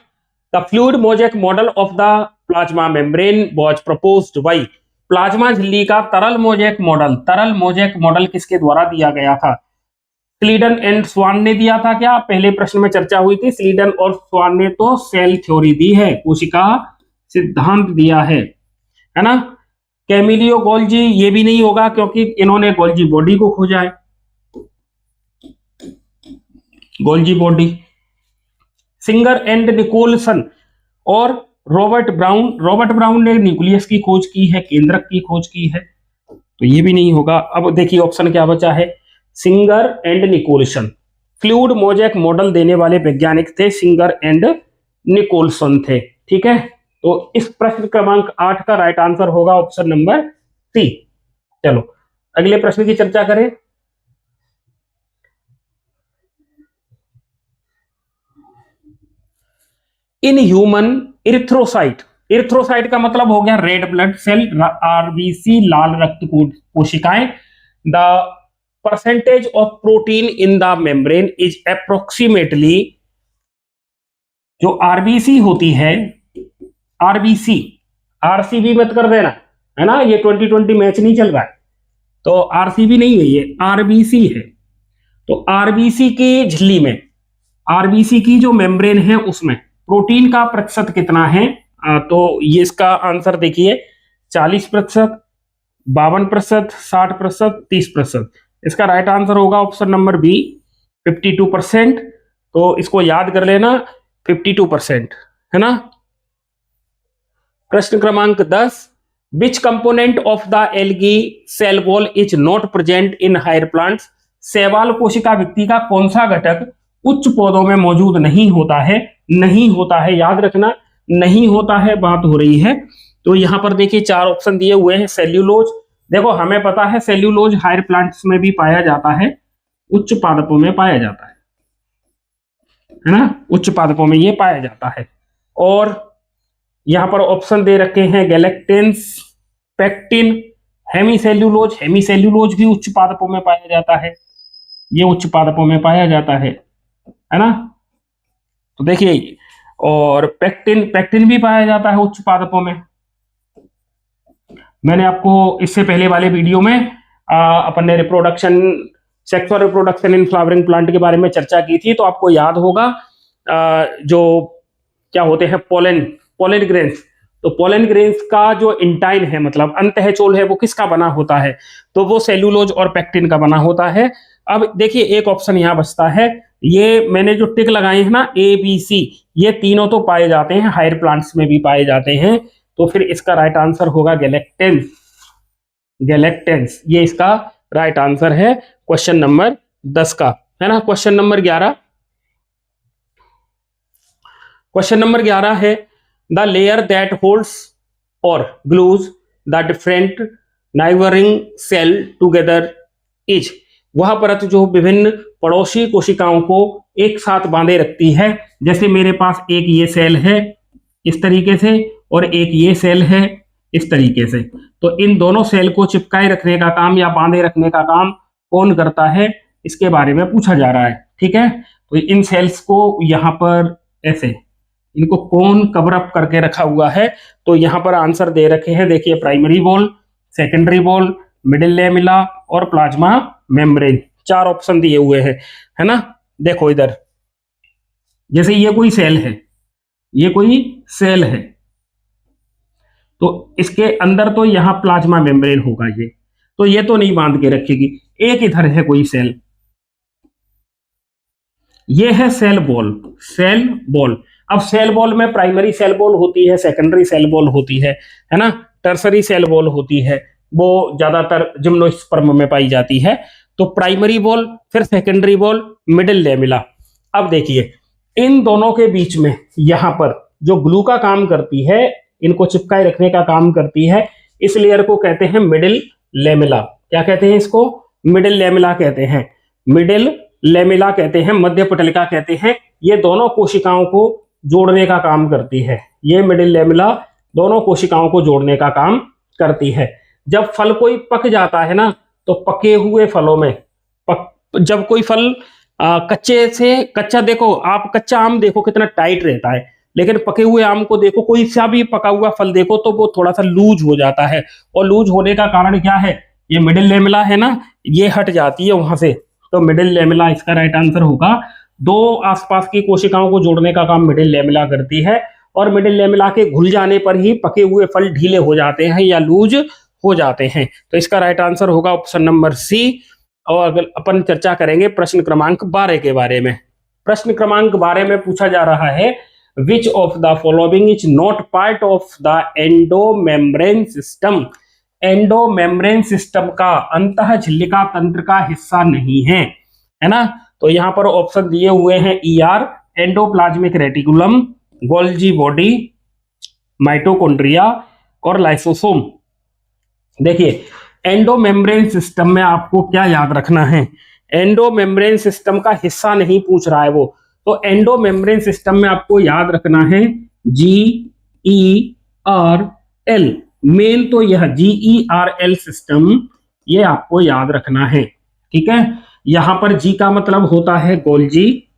S1: The fluid mosaic model of the plasma membrane was proposed by? Plasma झिल्ली का तरल मोजेक मॉडल किसके द्वारा दिया गया था? स्लीडन एंड स्वान ने दिया था क्या? पहले प्रश्न में चर्चा हुई थी। स्लीडन और स्वान ने तो सेल थ्योरी दी है, कोशिका सिद्धांत दिया है ना। कैमिलियो गोल्जी ये भी नहीं होगा, क्योंकि इन्होंने गोल्जी बॉडी को खोजा है, Golgi body. Singer and Nicolson और रॉबर्ट ब्राउन ने न्यूक्लियस की खोज की है, केंद्रक की खोज की है, तो ये भी नहीं होगा। अब देखिए ऑप्शन क्या बचा है, Singer and Nicolson. Fluid mosaic model देने वाले वैज्ञानिक थे सिंगर एंड निकोलसन थे। ठीक है, तो इस प्रश्न क्रमांक 8 का राइट आंसर होगा ऑप्शन नंबर सी। चलो अगले प्रश्न की चर्चा करें। इन ह्यूमन इरिथ्रोसाइट का मतलब हो गया रेड ब्लड सेल, आरबीसी लाल रक्त कोशिकाएं। The percentage of protein in the membrane is approximately, जो आरबीसी होती है, आरबीसी, आरसीबी मत कर देना, है ना, ये 2020 मैच नहीं चल रहा है, तो आरसीबी नहीं है, ये आरबीसी है। तो आरबीसी की झिल्ली में आरबीसी की जो मेम्ब्रेन है उसमें प्रोटीन का प्रतिशत कितना है? तो ये इसका आंसर देखिए 40%, 52%, 60%, 30%। इसका राइट आंसर होगा ऑप्शन नंबर बी 52%। तो इसको याद कर लेना 52%, है ना। प्रश्न क्रमांक 10, which component of the algae cell wall is not present in higher plants? शैवाल कोशिका भित्ति का कौन सा घटक उच्च पौधों में मौजूद नहीं होता है? नहीं होता है, याद रखना, नहीं होता है बात हो रही है। तो यहां पर देखिए चार ऑप्शन दिए हुए हैं। सेल्यूलोज, देखो हमें पता है सेल्यूलोज हायर प्लांट्स में भी पाया जाता है, उच्च पादपों में पाया जाता है ना, उच्च पादपों में ये पाया जाता है। और यहां पर ऑप्शन दे रखे हैं गैलेक्टेंस, पेक्टिन, हेमीसेल्यूलोज। हेमीसेल्यूलोज भी उच्च पादपों में पाया जाता है, ये उच्च पादपों में पाया जाता है ना। तो देखिए, और पेक्टिन, पेक्टिन भी पाया जाता है उच्च पादपों में। मैंने आपको इससे पहले वाले वीडियो में अपन ने reproduction, sexual reproduction in flowering plant के बारे में चर्चा की थी। तो आपको याद होगा जो क्या होते हैं पोलन, पोलन ग्रेन्स। तो पोलन ग्रेन्स का जो इंटाइन है, मतलब अंतःचोल है, वो किसका बना होता है? तो वो सेल्यूलोज और पेक्टिन का बना होता है। अब देखिए एक ऑप्शन यहां बचता है, ये मैंने जो टिक लगाए हैं ना ए बी सी, ये तीनों तो पाए जाते हैं, हायर प्लांट्स में भी पाए जाते हैं। तो फिर इसका राइट आंसर होगा गैलेक्टेंस। गैलेक्टेंस ये इसका राइट आंसर है क्वेश्चन नंबर 10 का, है ना। क्वेश्चन नंबर 11, क्वेश्चन नंबर 11 है द लेयर दैट होल्ड्स और glues the different neighbouring cells together is. वह परत जो विभिन्न पड़ोसी कोशिकाओं को एक साथ बांधे रखती है। जैसे मेरे पास एक ये सेल है इस तरीके से, और एक ये सेल है इस तरीके से। तो इन दोनों सेल को चिपकाए रखने का काम या बांधे रखने का काम कौन करता है, इसके बारे में पूछा जा रहा है। ठीक है, तो इन सेल्स को यहां पर ऐसे इनको कौन कवर अप करके रखा हुआ है? तो यहां पर आंसर दे रखे हैं, देखिए primary wall, secondary wall, middle lamella और प्लाज्मा मेम्ब्रेन। चार ऑप्शन दिए हुए हैं, है ना। देखो इधर, जैसे ये कोई सेल है, ये कोई सेल है, तो इसके अंदर तो यहां प्लाज्मा मेम्ब्रेन होगा, ये तो नहीं बांध के रखेगी। एक इधर है कोई सेल, ये है सेल बॉल, सेल बॉल। अब सेल बॉल में प्राइमरी सेल बॉल होती है, सेकेंडरी सेल बॉल होती है ना, टर्सरी सेल बॉल होती है, वो ज्यादातर जिम्नोस्पर्म में पाई जाती है। तो प्राइमरी बॉल, फिर सेकेंडरी बॉल, मिडिल लेमिला। अब देखिए इन दोनों के बीच में यहां पर जो ग्लू का काम करती है, इनको चिपकाए रखने का काम करती है, इस लेयर को कहते हैं मिडिल लेमिला। क्या कहते हैं इसको? मिडिल लेमिला कहते हैं, मिडिल लेमिला कहते हैं, मध्य पटलिका कहते हैं। ये दोनों कोशिकाओं को जोड़ने का काम करती है, ये मिडिल लेमिला दोनों कोशिकाओं को जोड़ने का काम करती है। जब फल कोई पक जाता है ना, तो पके हुए फलों में जब कोई फल कच्चे से, कच्चा देखो आप, कच्चा आम देखो कितना टाइट रहता है, लेकिन पके हुए आम को देखो, कोई सा भी पका हुआ फल देखो तो वो थोड़ा सा लूज हो जाता है। और लूज होने का कारण क्या है? ये मिडिल लेमिला है ना, ये हट जाती है वहां से। तो मिडिल लेमिला इसका राइट आंसर होगा। दो आसपास की कोशिकाओं को जोड़ने का काम मिडिल लेमिला करती है, और मिडिल लेमिला के घुल जाने पर ही पके हुए फल ढीले हो जाते हैं या लूज हो जाते हैं। तो इसका राइट आंसर होगा ऑप्शन नंबर सी। और अगर अपन चर्चा करेंगे प्रश्न क्रमांक 12 के बारे में। प्रश्न क्रमांक 12 में पूछा जा रहा है which of the following is not part of the endomembrane system. Endomembrane system का अंतः झिल्लिका तंत्र का हिस्सा नहीं है ना। तो यहां पर ऑप्शन दिए हुए हैं ER, endoplasmic reticulum, Golgi body, mitochondria और लाइसोसोम। देखिए एंडोमेम्ब्रेन सिस्टम में आपको क्या याद रखना है? एंडोमेम्ब्रेन सिस्टम का हिस्सा नहीं पूछ रहा है वो, तो एंडोमेम्ब्रेन सिस्टम में आपको याद रखना है GERL। मेन तो यह GERL सिस्टम, ये आपको याद रखना है। ठीक है, यहां पर G का मतलब होता है गोल्जी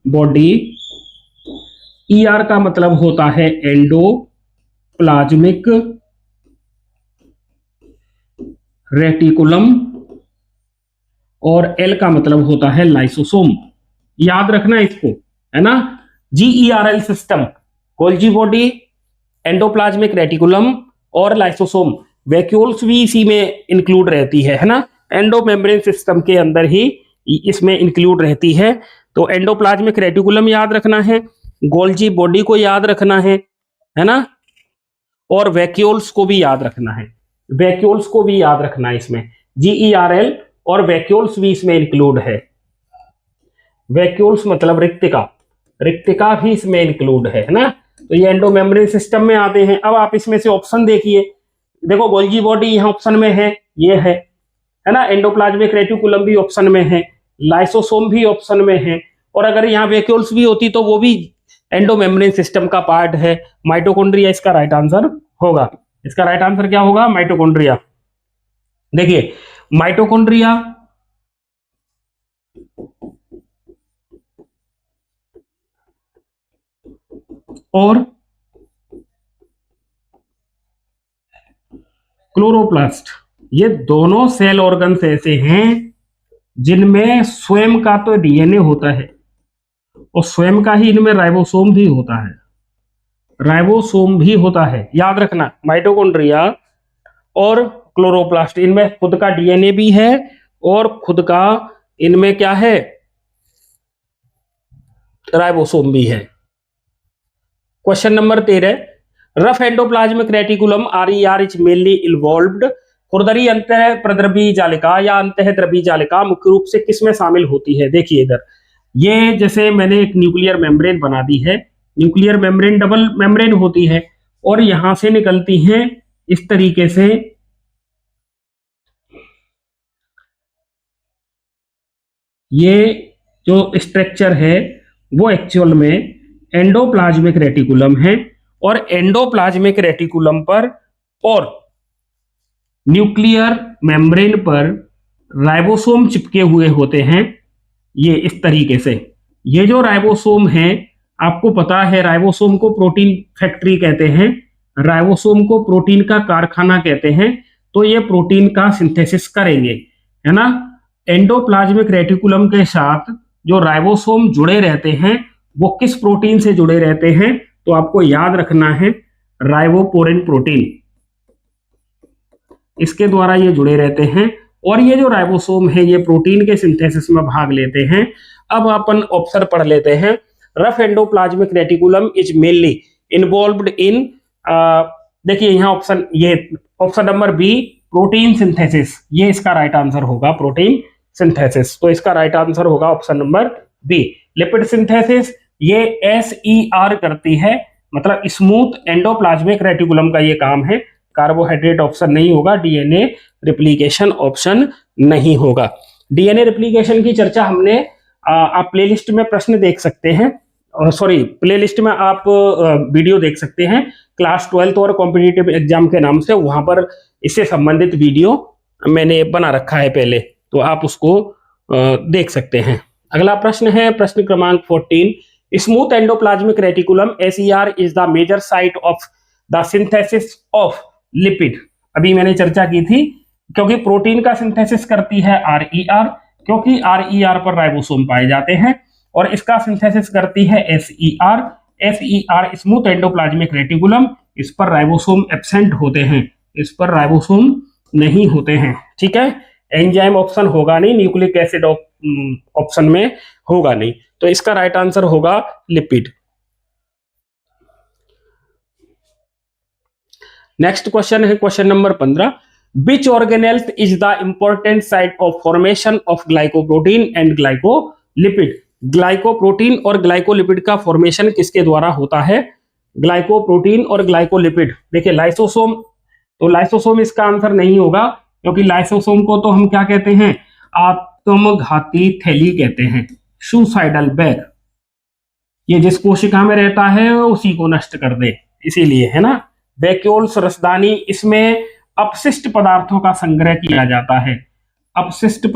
S1: बॉडी, ER का मतलब होता है एंडोप्लाज्मिक रेटिकुलम, और L का मतलब होता है लाइसोसोम। याद रखना इसको, है ना। GERL system, Golgi body, endoplasmic reticulum और लाइसोसोम, वैक्यूल्स भी इसी में इंक्लूड रहती है ना। एंडोमेम्ब्रेन सिस्टम के अंदर ही इसमें इंक्लूड रहती है। तो एंडोप्लाज्मिक रेटिकुलम याद रखना है, गोल्जी बॉडी को याद रखना है ना, और वैक्यूल्स को भी याद रखना है, वैक्यूल्स को भी याद रखना है इसमें। GERL और वैक्यूल्स भी इसमें इंक्लूड है। वैक्यूल्स मतलब रिक्तिका, रिक्तिका भी इसमें इंक्लूड है ना। तो ये एंडोमेम्ब्रेन सिस्टम में आते हैं। अब आप इसमें से ऑप्शन देखिए, देखो गोल्जी बॉडी यहाँ ऑप्शन में है, ये है ना। एंडोप्लाज्मिक रेटिकुलम भी ऑप्शन में है, लाइसोसोम भी ऑप्शन में है, और अगर यहाँ वैक्यूल्स भी होती तो वो भी एंडोमेम्ब्रेन सिस्टम का पार्ट है। माइटोकॉन्ड्रिया इसका राइट आंसर होगा। इसका राइट आंसर क्या होगा? माइटोकॉन्ड्रिया। देखिए माइटोकॉन्ड्रिया और क्लोरोप्लास्ट, ये दोनों सेल ऑर्गन्स ऐसे हैं जिनमें स्वयं का तो डीएनए होता है और स्वयं का ही इनमें राइबोसोम भी होता है, राइबोसोम भी होता है। याद रखना, माइटोकॉन्ड्रिया और क्लोरोप्लास्ट, इनमें खुद का डीएनए भी है और खुद का इनमें क्या है? राइबोसोम भी है। Question number 13, rough endoplasmic reticulum RER is mainly involved, खुरदरी अंतः प्रद्रवी जालिका या अंतः द्रवी जालिका मुख्य रूप से किसमें शामिल होती है? देखिए इधर, ये जैसे मैंने एक न्यूक्लियर मेम्ब्रेन बना दी है, न्यूक्लियर मेम्ब्रेन डबल मेम्ब्रेन होती है और यहां से निकलती हैं इस तरीके से ये जो स्ट्रक्चर है वो एक्चुअल में एंडोप्लाज्मिक रेटिकुलम है, और एंडोप्लाज्मिक रेटिकुलम पर और न्यूक्लियर मेम्ब्रेन पर राइबोसोम चिपके हुए होते हैं। ये इस तरीके से, ये जो राइबोसोम है, आपको पता है राइबोसोम को प्रोटीन फैक्ट्री कहते हैं, राइबोसोम को प्रोटीन का कारखाना कहते हैं। तो ये प्रोटीन का सिंथेसिस करेंगे, है ना। एंडोप्लाज्मिक रेटिकुलम के साथ जो राइबोसोम जुड़े रहते हैं वो किस प्रोटीन से जुड़े रहते हैं? तो आपको याद रखना है राइबोपोरिन प्रोटीन, इसके द्वारा ये जुड़े रहते हैं और ये जो राइबोसोम है ये प्रोटीन के सिंथेसिस में भाग लेते हैं। अब अपन ऑप्शन पढ़ लेते हैं। Rough endoplasmic reticulum is mainly involved in, देखिए यहाँ ऑप्शन, ये option number B, protein synthesis, ये इसका राइट आंसर होगा, प्रोटीन सिंथेसिस। तो इसका राइट आंसर होगा option number B. Lipid synthesis ये SER करती है, मतलब स्मूथ एंडोप्लाज्मिक रेटिकुलम का ये काम है। कार्बोहाइड्रेट ऑप्शन नहीं होगा, डीएनए रिप्लिकेशन ऑप्शन नहीं होगा। डीएनए रिप्लिकेशन की चर्चा हमने आप प्लेलिस्ट में प्रश्न देख सकते हैं, सॉरी प्लेलिस्ट में आप वीडियो देख सकते हैं, क्लास 12th और कॉम्पिटिटिव एग्जाम के नाम से, वहां पर इससे संबंधित वीडियो मैंने बना रखा है पहले, तो आप उसको देख सकते हैं। अगला प्रश्न है प्रश्न क्रमांक 14, smooth endoplasmic reticulum SER is the major site of the synthesis of lipid. अभी मैंने चर्चा की थी, क्योंकि प्रोटीन का सिंथेसिस करती है RER, क्योंकि RER पर राइबोसोम पाए जाते हैं, और इसका सिंथेसिस करती है SER। SER smooth endoplasmic reticulum, इस पर राइबोसोम एब्सेंट होते हैं, इस पर राइबोसोम नहीं होते हैं, ठीक है। एंजाइम ऑप्शन होगा नहीं, न्यूक्लिक एसिड ऑप्शन में होगा नहीं, तो इसका राइट आंसर होगा लिपिड। नेक्स्ट क्वेश्चन है question number 15, which organelle is the important site of formation of glycoprotein and glycolipid. Glycoprotein और ग्लाइकोलिपिड का फॉर्मेशन किसके द्वारा होता है? ग्लाइकोप्रोटीन और ग्लाइकोलिपिड। देखिए लाइसोसोम, तो लाइसोसोम इसका आंसर नहीं होगा, क्योंकि लाइसोसोम को तो हम क्या कहते हैं? आत्मघाती थैली कहते हैं, सुसाइडल बैग। ये जिस कोशिका में रहता है उसी को नष्ट कर दे, इसीलिए, है ना। वैक्यूल्स रसदानी, इसमें अपशिष्ट पदार्थों का संग्रह किया जाता है, अपशिष्ट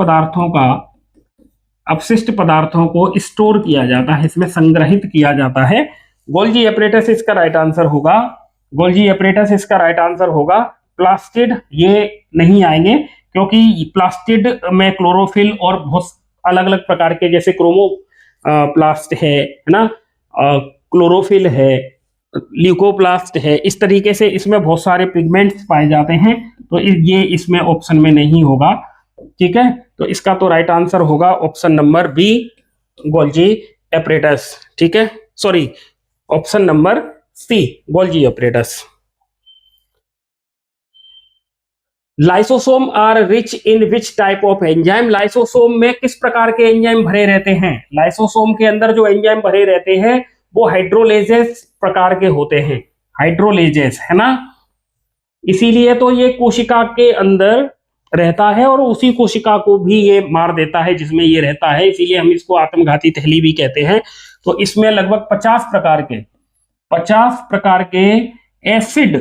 S1: पदार्थों को स्टोर किया जाता है, इसमें संग्रहित किया जाता है। गोल्जी एपरेटस इसका राइट आंसर होगा, गोल्जी एपरेटस इसका राइट आंसर होगा। प्लास्टिड ये नहीं आएंगे, क्योंकि प्लास्टिड में क्लोरोफिल और बहुत अलग अलग प्रकार के, जैसे प्लास्ट है ना, क्लोरोफिल है, ल्यूकोप्लास्ट है, इस तरीके से इसमें बहुत सारे पिगमेंट्स पाए जाते हैं। तो ये इसमें ऑप्शन में नहीं होगा, ठीक है। तो इसका तो राइट आंसर होगा option number B, Golgi apparatus, ठीक है। Sorry, option number C, Golgi apparatus. Lysosome are rich in which type of enzyme? Lysosome में किस प्रकार के एंजाइम भरे रहते हैं? लाइसोसोम के अंदर जो एंजाइम भरे रहते हैं वो हाइड्रोलेजेस प्रकार के होते हैं, हाइड्रोलेजेस, है ना। इसीलिए तो ये कोशिका के अंदर रहता है और उसी कोशिका को भी ये मार देता है जिसमें ये रहता है, इसीलिए हम इसको आत्मघाती थैली भी कहते हैं। तो इसमें लगभग 50 प्रकार के एसिड,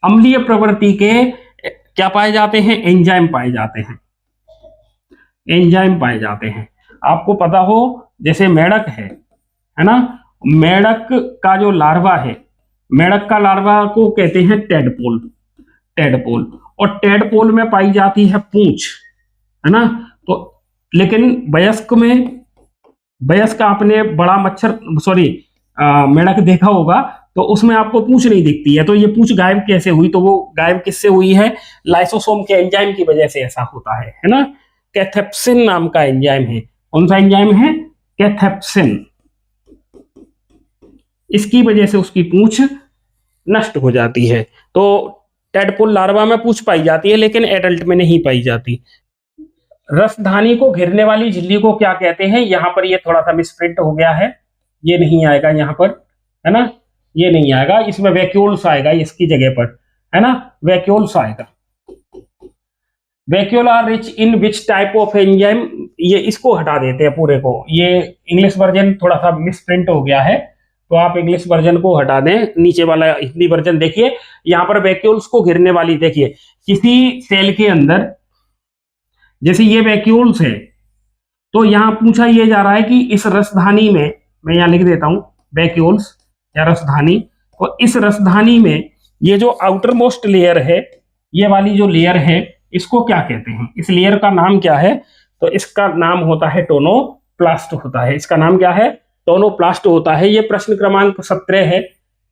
S1: अम्लीय प्रवृत्ति के क्या पाए जाते हैं? एंजाइम पाए जाते हैं, एंजाइम पाए जाते हैं। आपको पता हो जैसे मेढक है ना, मेढक का जो लार्वा है, मेढक का लार्वा को कहते हैं टेडपोल, टेडपोल, और टेडपोल में पाई जाती है पूंछ, है ना। तो लेकिन वयस्क में, वयस्क आपने बड़ा मच्छर, सॉरी, मेढक देखा होगा तो उसमें आपको पूंछ नहीं दिखती है। तो ये पूंछ गायब कैसे हुई? तो वो गायब किससे हुई है? लाइसोसोम के एंजाइम की वजह से ऐसा होता है ना। कैथेप्सिन नाम का एंजाइम है। कौन सा एंजाइम है? कैथेप्सिन। इसकी वजह से उसकी पूंछ नष्ट हो जाती है। तो टेडपोल लार्वा में पूंछ पाई जाती है लेकिन एडल्ट में नहीं पाई जाती। रसधानी को घेरने वाली झिल्ली को क्या कहते हैं? यहां पर ये थोड़ा सा मिसप्रिंट हो गया है, ये नहीं आएगा यहां पर, है ना, ये नहीं आएगा, इसमें वैक्यूल्स आएगा इसकी जगह पर, है ना, वैक्यूल्स आएगा। Vacuole are rich in which type of enzyme? ये इसको हटा देते हैं पूरे को, ये इंग्लिश वर्जन थोड़ा सा मिसप्रिंट हो गया है, तो आप इंग्लिश वर्जन को हटा दें, नीचे वाला हिंदी वर्जन देखिए। यहां पर वैक्यूल्स को घेरने वाली, देखिए किसी सेल के अंदर जैसे ये वैक्यूल्स है, तो यहां पूछा ये जा रहा है कि इस रसधानी में, मैं यहां लिख देता हूं वैक्यूल्स या रसधानी, तो इस रसधानी में ये जो आउटर मोस्ट लेयर है, ये वाली जो लेयर है, इसको क्या कहते हैं? इस लेयर का नाम क्या है? तो इसका नाम होता है टोनोप्लास्ट होता है। इसका नाम क्या है? टोनोप्लास्ट होता है। ये प्रश्न क्रमांक 17 है,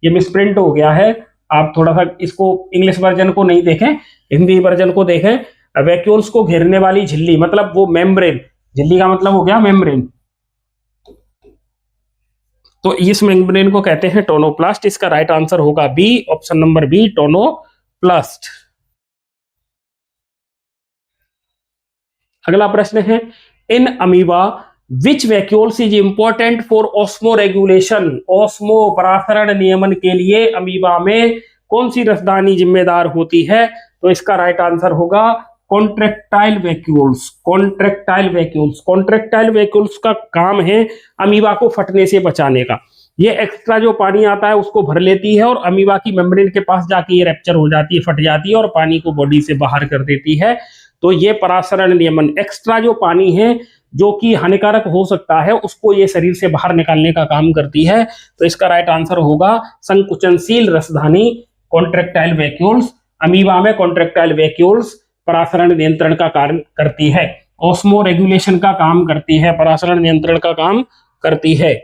S1: ये मिसप्रिंट हो गया है। आप थोड़ा सा इसको इंग्लिश वर्जन को नहीं देखें, हिंदी वर्जन को देखें। वैक्यूल्स को घेरने वाली झिल्ली मतलब वो मेम्ब्रेन, झिल्ली का मतलब हो गया मेम्ब्रेन, तो इस मेम्ब्रेन को कहते हैं टोनोप्लास्ट। इसका राइट आंसर होगा B, option number B, tonoplast. अगला प्रश्न है, in amoeba which vacuoles is important for osmoregulation? Osmo परासरण नियमन के लिए अमीबा में कौन सी रसदानी जिम्मेदार होती है? तो इसका राइट आंसर होगा contractile vacuoles, contractile vacuoles. Contractile vacuoles का काम है अमीबा को फटने से बचाने का। ये एक्स्ट्रा जो पानी आता है उसको भर लेती है और अमीबा की मेम्ब्रेन के पास जाके ये रैप्चर हो जाती है, फट जाती है और पानी को बॉडी से बाहर कर देती है। तो ये परासरण नियमन, एक्स्ट्रा जो पानी है जो कि हानिकारक हो सकता है उसको ये शरीर से बाहर निकालने का काम करती है। तो इसका राइट आंसर होगा संकुचनशील रसधानी, कॉन्ट्रेक्टाइल वैक्यूल्स। अमीबा में कॉन्ट्रेक्टाइल वैक्यूल्स परासरण नियंत्रण का कार्य करती है, ऑस्मो रेगुलेशन का काम करती है, परासरण नियंत्रण का काम करती है।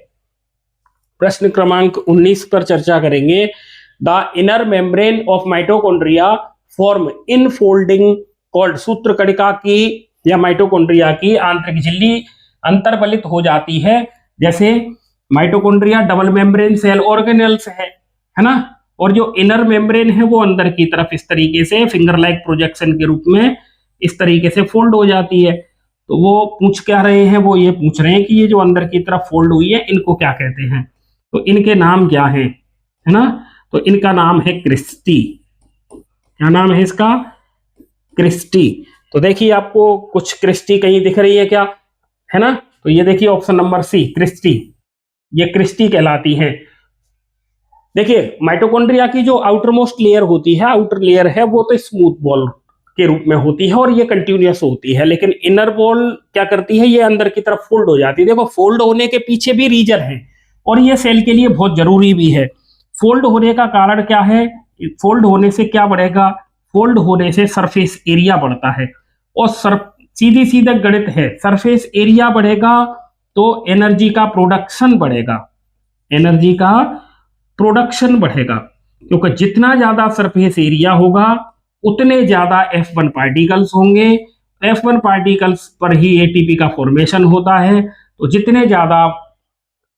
S1: प्रश्न क्रमांक 19 पर चर्चा करेंगे। The inner membrane of mitochondria form in folding called? सूत्र कणिका की या माइटोकॉन्ड्रिया की आंतरिक झिल्ली अंतर्वलित हो जाती है। जैसे mitochondria double membrane cell organelles है ना, और जो इनर मेम्ब्रेन है वो अंदर की तरफ इस तरीके से फिंगर लाइक प्रोजेक्शन के रूप में इस तरीके से फोल्ड हो जाती है। तो वो पूछ क्या रहे हैं? वो ये पूछ रहे हैं कि ये जो अंदर की तरफ फोल्ड हुई है इनको क्या कहते हैं? तो इनके नाम क्या है ना? तो इनका नाम है क्रिस्टी। क्या नाम है इसका? क्रिस्टी। तो देखिए आपको कुछ क्रिस्टी कहीं दिख रही है क्या, है ना? तो ये देखिए ऑप्शन नंबर सी, क्रिस्टी, ये क्रिस्टी कहलाती है। देखिए माइटोकॉन्ड्रिया की जो आउटर मोस्ट लेयर होती है, आउटर लेयर है वो तो स्मूथ बॉल के रूप में होती है और ये कंटिन्यूअस होती है, लेकिन इनर बॉल क्या करती है? ये अंदर की तरफ फोल्ड हो जाती है। देखो फोल्ड होने के पीछे भी रीजन है और ये सेल के लिए बहुत जरूरी भी है। फोल्ड होने का कारण क्या है? फोल्ड होने से क्या बढ़ेगा? फोल्ड होने से सरफेस एरिया बढ़ता है और सीधी सीधा गणित है, सरफेस एरिया बढ़ेगा तो एनर्जी का प्रोडक्शन बढ़ेगा, एनर्जी का प्रोडक्शन बढ़ेगा, क्योंकि जितना ज्यादा सरफेस एरिया होगा उतने ज्यादा F1 पार्टिकल्स होंगे। F1 पार्टिकल्स पर ही एटीपी का फॉर्मेशन होता है, तो जितने ज्यादा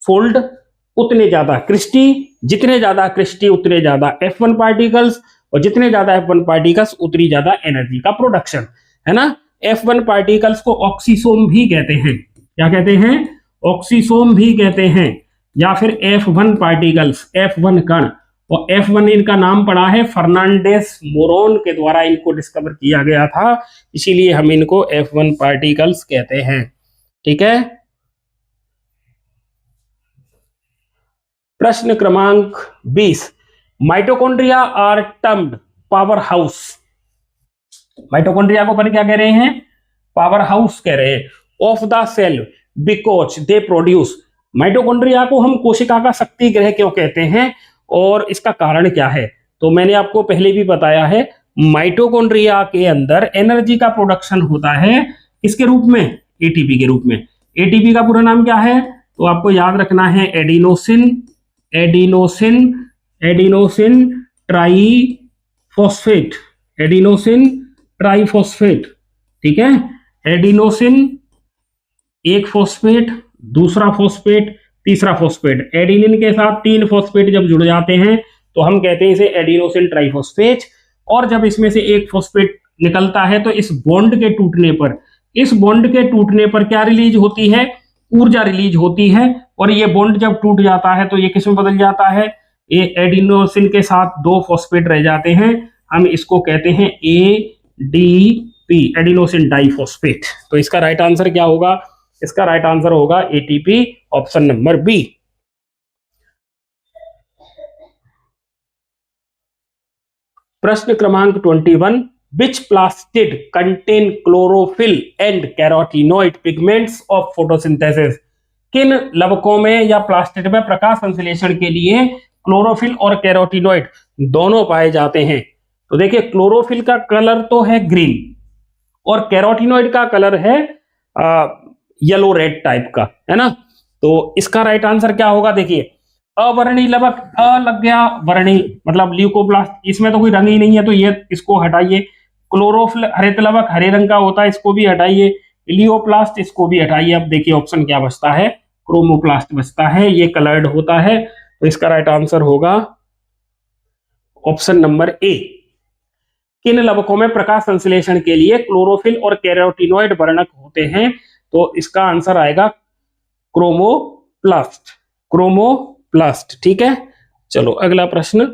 S1: फोल्ड उतने ज्यादा क्रिस्टी, जितने ज्यादा क्रिस्टी उतने ज्यादा F1 पार्टिकल्स, और जितने ज्यादा F1 पार्टिकल्स उतनी ज्यादा एनर्जी का प्रोडक्शन, है ना। F1 पार्टिकल्स को ऑक्सीसोम भी कहते हैं, क्या कहते हैं, ऑक्सीसोम भी कहते हैं, या फिर F1 पार्टिकल्स, F1 कण। और F1 इनका नाम पड़ा है फर्नांडेस मोरोन के द्वारा इनको डिस्कवर किया गया था, इसीलिए हम इनको F1 पार्टिकल्स कहते हैं, ठीक है। प्रश्न क्रमांक 20, mitochondria are termed power house. Mitochondria को अपन क्या कह रहे हैं, पावर हाउस कह रहे हैं, of the cell because they produce. Mitochondria को हम कोशिका का शक्ति ग्रह क्यों कहते हैं और इसका कारण क्या है, तो मैंने आपको पहले भी बताया है, माइटोकॉन्ड्रिया के अंदर एनर्जी का प्रोडक्शन होता है, किसके रूप में, एटीपी के रूप में। एटीपी का पूरा नाम क्या है, तो आपको याद रखना है adenosine, adenosine, adenosine triphosphate, adenosine triphosphate, ठीक है। एडिनोसिन एक फॉस्फेट, दूसरा फॉस्फेट, तीसरा फॉस्फेट, एडिनिन के साथ 3 फॉस्फेट जब जुड़ जाते हैं तो हम कहते हैं इसे एडिनोसिन ट्राइफॉस्फेट। और जब इसमें से एक फॉस्फेट निकलता है तो इस बॉन्ड के टूटने पर, इस बॉन्ड के टूटने पर क्या रिलीज होती है, ऊर्जा रिलीज होती है, और ये बॉन्ड जब टूट जाता है तो ये किसमें बदल जाता है, ये एडिनोसिन के साथ 2 फॉस्फेट रह जाते हैं, हम इसको कहते हैं एडीपी, एडिनोसिन डाइफॉस्फेट। तो इसका राइट आंसर क्या होगा, इसका राइट आंसर होगा एटीपी, ऑप्शन नंबर बी। प्रश्न क्रमांक 21, which plastid contain chlorophyll and carotenoid pigments of photosynthesis. किन लवकों में या प्लास्टिड में प्रकाश संश्लेषण के लिए क्लोरोफिल और कैरोटीनॉइड दोनों पाए जाते हैं। तो देखिए, क्लोरोफिल का कलर तो है ग्रीन और कैरोटीनॉइड का कलर है येलो रेड टाइप का, है ना। तो इसका राइट आंसर क्या होगा, देखिए, अवर्णी लवक, अ लग गया, वर्णी मतलब ल्यूकोप्लास्ट, इसमें तो कोई रंग ही नहीं है तो ये इसको हटाइए। क्लोरोफिल हरित लवक हरे रंग का होता है, इसको भी हटाइए। इलियोप्लास्ट, इसको भी हटाइए। अब देखिए ऑप्शन क्या बचता है, क्रोमोप्लास्ट बचता है, ये कलर्ड होता है। तो इसका राइट आंसर होगा ऑप्शन नंबर ए। किन लवकों में प्रकाश संश्लेषण के लिए क्लोरोफिल और कैरोटीनॉइड वर्णक होते हैं, तो इसका आंसर आएगा क्रोमोप्लास्ट, क्रोमोप्लास्ट, ठीक है। चलो अगला प्रश्न,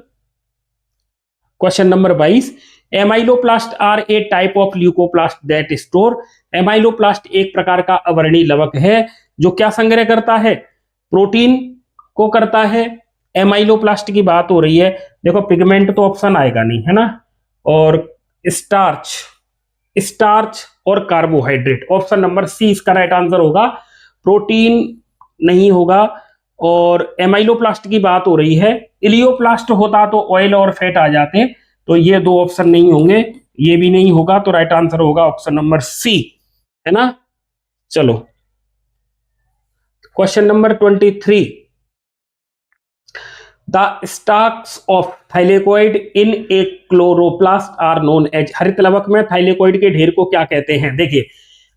S1: question number 22, amyloplast are a type of leucoplast that store. Amyloplast एक प्रकार का अवर्णी लवक है जो क्या संग्रह करता है, प्रोटीन को करता है। एमाइलोप्लास्ट की बात हो रही है, देखो पिगमेंट तो ऑप्शन आएगा नहीं, है ना, और स्टार्च, स्टार्च और कार्बोहाइड्रेट, ऑप्शन नंबर सी इसका राइट आंसर होगा। प्रोटीन नहीं होगा, और एमाइलोप्लास्ट की बात हो रही है। इलियोप्लास्ट होता तो ऑयल और फैट आ जाते, तो ये 2 ऑप्शन नहीं होंगे, ये भी नहीं होगा, तो राइट आंसर होगा ऑप्शन नंबर सी, है ना। चलो question number 23, the stocks of thylakoid in a chloroplast are known as. हरित लवक में थाइलेकोइड के ढेर को क्या कहते हैं। देखिए,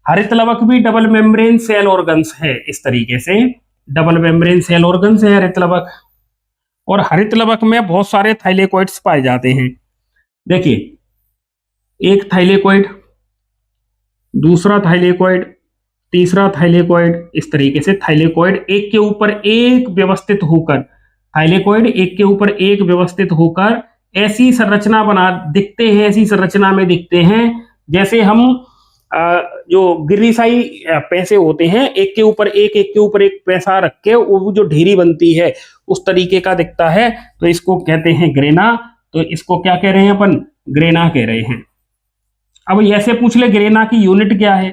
S1: हरित लवक भी डबल मेम्ब्रेन सेल ऑर्गन्स है, इस तरीके से डबल मेम्ब्रेन सेल ऑर्गन्स है हरित लवक, और हरित लवक में बहुत सारे थाइलेकोइड्स पाए जाते हैं। देखिए, एक थाइलेकोइड, दूसरा थाइलेकोइड, तीसरा थाइलेकोइड, इस तरीके से थाइलेकोइड एक के ऊपर एक व्यवस्थित होकर, थाइलेकोइड एक के ऊपर एक व्यवस्थित होकर ऐसी संरचना बना दिखते हैं, ऐसी संरचना में दिखते हैं जैसे हम जो गिरिसाई पैसे होते हैं, एक के ऊपर एक पैसा रख के वो जो ढेरी बनती है उस तरीके का दिखता है, तो इसको कहते हैं ग्रेना। तो इसको क्या कह रहे हैं अपन, ग्रेना कह रहे हैं। अब ऐसे पूछ ले ग्रेना की यूनिट क्या है,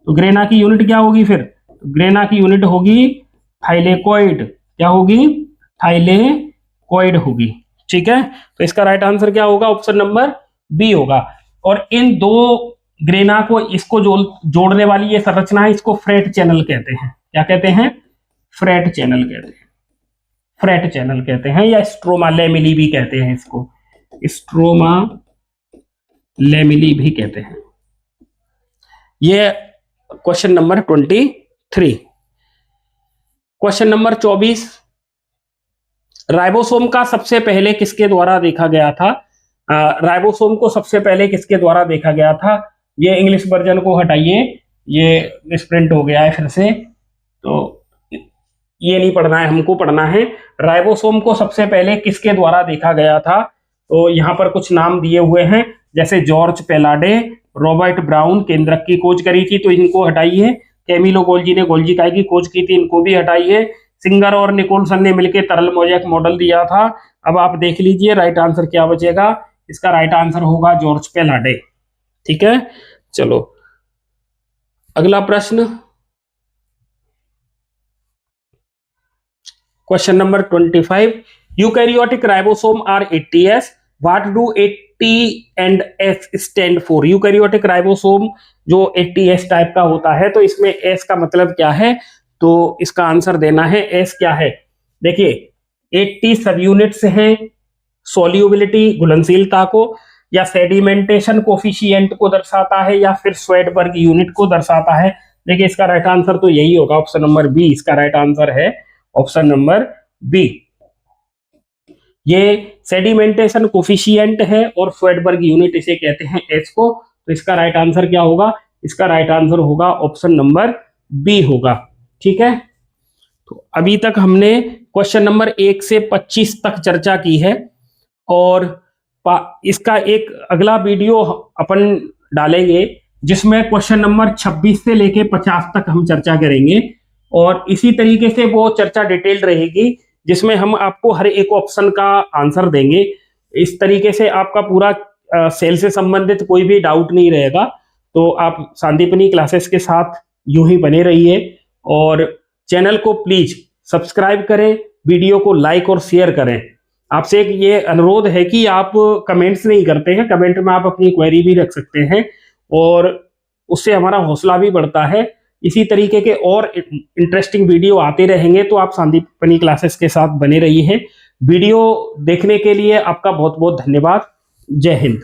S1: तो ग्रेना की यूनिट क्या होगी, फिर ग्रेना की यूनिट होगी थाइलेकोइड, क्या होगी, थाइलेकोइड होगी, ठीक है। तो इसका राइट आंसर क्या होगा, ऑप्शन नंबर बी होगा। और इन 2 ग्रेना को इसको जोड़ने वाली ये संरचना है, इसको फ्रेट चैनल कहते हैं। क्या कहते हैं? फ्रेट चैनल कहते हैं। फ्रेट चैनल कहते हैं या स्ट्रोमा लेमिली भी कहते हैं इसको, स्ट्रोमा लेमिली भी कहते हैं। ये question number 23। Question number 24, ribosome का सबसे पहले किसके द्वारा देखा गया था? राइबोसोम को सबसे पहले किसके द्वारा देखा गया था? ये इंग्लिश वर्जन को हटाइए, ये मिसप्रिंट हो गया है फिर से, तो ये नहीं पढ़ना है, हमको पढ़ना है राइबोसोम को सबसे पहले किसके द्वारा देखा गया था। तो यहाँ पर कुछ नाम दिए हुए हैं, जैसे जॉर्ज पेलाडे, रॉबर्ट ब्राउन, केंद्रक की खोज करी थी, तो इनको हटाइए। कैमिलो गोल्जी ने गोल्जी काय की खोज की थी, इनको भी हटाइए। सिंगर और निकोलसन ने मिलकर तरल मोज़ेक मॉडल दिया था। अब आप देख लीजिए राइट आंसर क्या बचेगा। इसका राइट आंसर होगा जॉर्ज पेलाडे। ठीक है, चलो अगला प्रश्न, question number 25, eukaryotic ribosome are 80s, what do 80 and S stand for? Eukaryotic ribosome जो 80S टाइप का होता है, तो इसमें S का मतलब क्या है? तो इसका आंसर देना है। S क्या है? देखिए 80 सब यूनिट्स हैं, सोल्यूबिलिटी घुलनशीलता को, या सेडिमेंटेशन कोफिशिएंट को दर्शाता है, या फिर स्वेडबर्ग यूनिट को दर्शाता है। देखिए इसका राइट आंसर तो यही होगा, ऑप्शन नंबर बी इसका राइट आंसर है, ऑप्शन नंबर बी। ये सेडिमेंटेशन कोफिशिएंट है और स्वेडबर्ग यूनिट इसे कहते हैं एच को। तो इसका राइट आंसर क्या होगा? इसका राइट आंसर होगा ऑप्शन नंबर बी होगा। ठीक है, तो अभी तक हमने क्वेश्चन नंबर 1 से 25 तक चर्चा की है, और इसका एक अगला वीडियो अपन डालेंगे जिसमें क्वेश्चन नंबर 26 से लेके 50 तक हम चर्चा करेंगे, और इसी तरीके से वो चर्चा डिटेल्ड रहेगी जिसमें हम आपको हर एक ऑप्शन का आंसर देंगे। इस तरीके से आपका पूरा सेल से संबंधित कोई भी डाउट नहीं रहेगा। तो आप संदीपनी क्लासेस के साथ यूं ही बने रहिए, और चैनल को प्लीज सब्सक्राइब करें, वीडियो को लाइक और शेयर करें। आपसे एक ये अनुरोध है कि आप कमेंट्स नहीं करते हैं, कमेंट में आप अपनी क्वेरी भी रख सकते हैं, और उससे हमारा हौसला भी बढ़ता है। इसी तरीके के और इंटरेस्टिंग वीडियो आते रहेंगे, तो आप संदीपनी क्लासेस के साथ बने रहिए हैं। वीडियो देखने के लिए आपका बहुत बहुत धन्यवाद। जय हिंद।